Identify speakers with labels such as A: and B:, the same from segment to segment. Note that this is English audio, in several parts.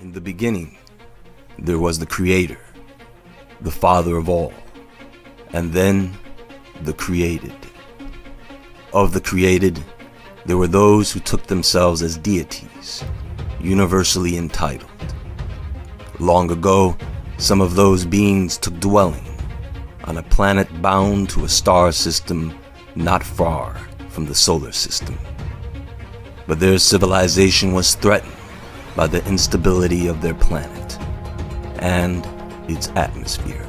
A: In the beginning, there was the Creator, the Father of all, and then the created. Of the created, there were those who took themselves as deities, universally entitled. Long ago, some of those beings took dwelling on a planet bound to a star system not far from the solar system. But their civilization was threatened by the instability of their planet and its atmosphere.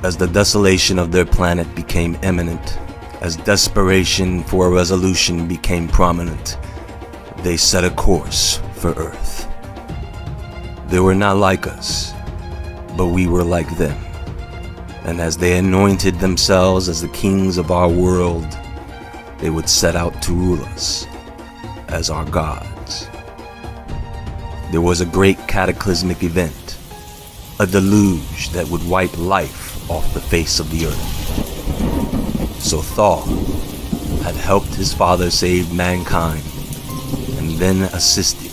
A: As the desolation of their planet became imminent, as desperation for a resolution became prominent, they set a course for Earth. They were not like us, but we were like them. And as they anointed themselves as the kings of our world, they would set out to rule us as our gods. There was a great cataclysmic event, a deluge that would wipe life off the face of the earth. So Thoth had helped his father save mankind, and then assisted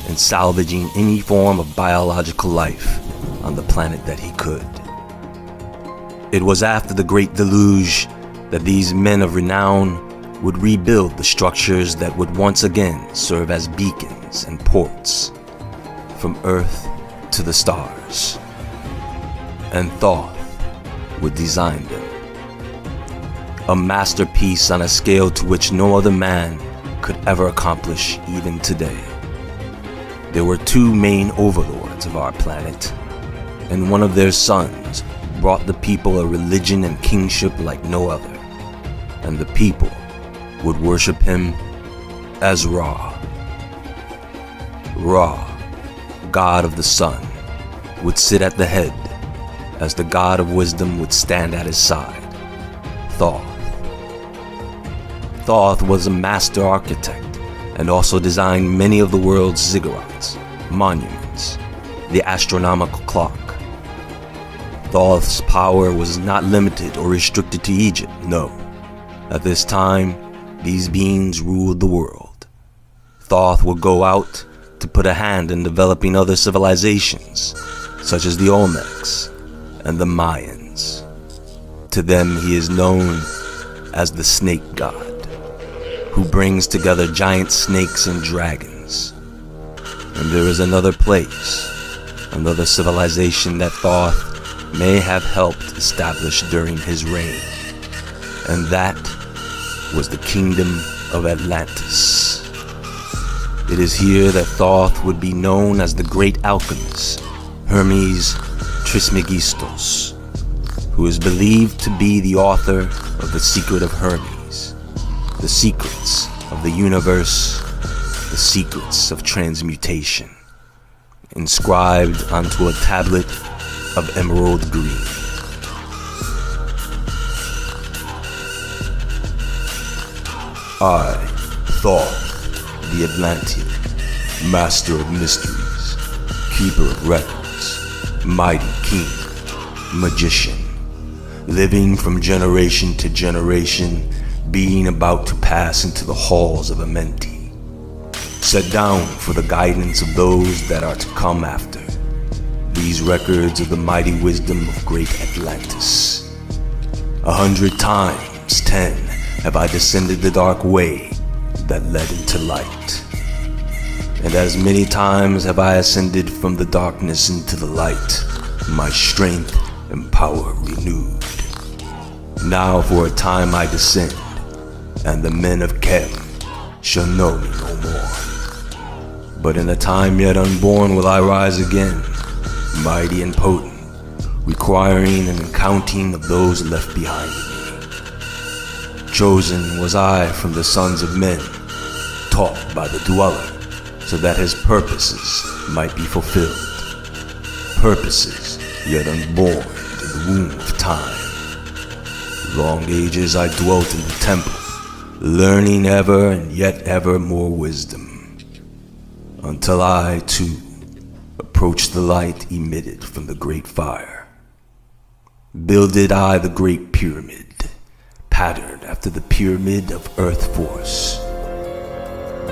A: in salvaging any form of biological life on the planet that he could. It was after the great deluge that these men of renown would rebuild the structures that would once again serve as beacons and ports from Earth to the stars. And Thoth would design them. A masterpiece on a scale to which no other man could ever accomplish even today. There were two main overlords of our planet, and one of their sons brought the people a religion and kingship like no other, and the people would worship him as Ra. Ra, god of the sun, would sit at the head, as the god of wisdom would stand at his side, Thoth. Thoth was a master architect and also designed many of the world's ziggurats, monuments, the astronomical clock. Thoth's power was not limited or restricted to Egypt, no. At this time, these beings ruled the world. Thoth would go out to put a hand in developing other civilizations, such as the Olmecs and the Mayans. To them he is known as the snake god, who brings together giant snakes and dragons. And there is another place, another civilization that Thoth may have helped establish during his reign, and that was the kingdom of Atlantis. It is here that Thoth would be known as the great alchemist, Hermes Trismegistos, who is believed to be the author of the Secret of Hermes, the secrets of the universe, the secrets of transmutation, inscribed onto a tablet of emerald green. I, Thoth, the Atlantean, master of mysteries, keeper of records, mighty king, magician, living from generation to generation, being about to pass into the halls of Amenti, set down for the guidance of those that are to come after. These records of the mighty wisdom of great Atlantis. 100 times 10 have I descended the dark way that led into light. And as many times have I ascended from the darkness into the light, my strength and power renewed. Now for a time I descend, and the men of Kem shall know me no more. But in a time yet unborn will I rise again, mighty and potent, requiring an accounting of those left behind me. Chosen was I from the sons of men, taught by the Dweller, so that his purposes might be fulfilled. Purposes yet unborn in the womb of time. Long ages I dwelt in the temple, learning ever and yet ever more wisdom, until I, too, approached the light emitted from the great fire. Builded I the great pyramid, patterned after the pyramid of earth force,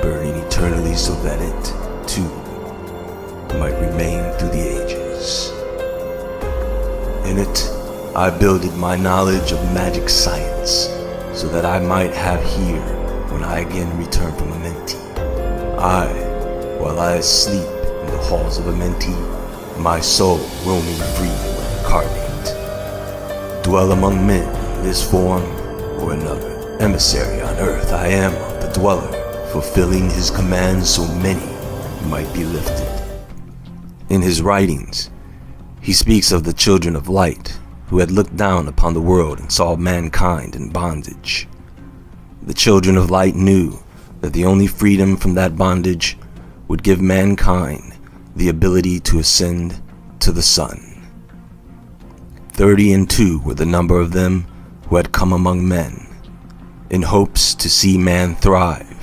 A: burning eternally so that it, too, might remain through the ages. In it, I builded my knowledge of magic science, so that I might have here when I again return from Amenti. While I sleep in the halls of Amenti, my soul roaming free will incarnate. Dwell among men in this form or another. Emissary on earth, I am of the dweller, fulfilling his commands so many might be lifted. In his writings, he speaks of the children of light who had looked down upon the world and saw mankind in bondage. The children of light knew that the only freedom from that bondage would give mankind the ability to ascend to the sun. 32 were the number of them who had come among men, in hopes to see man thrive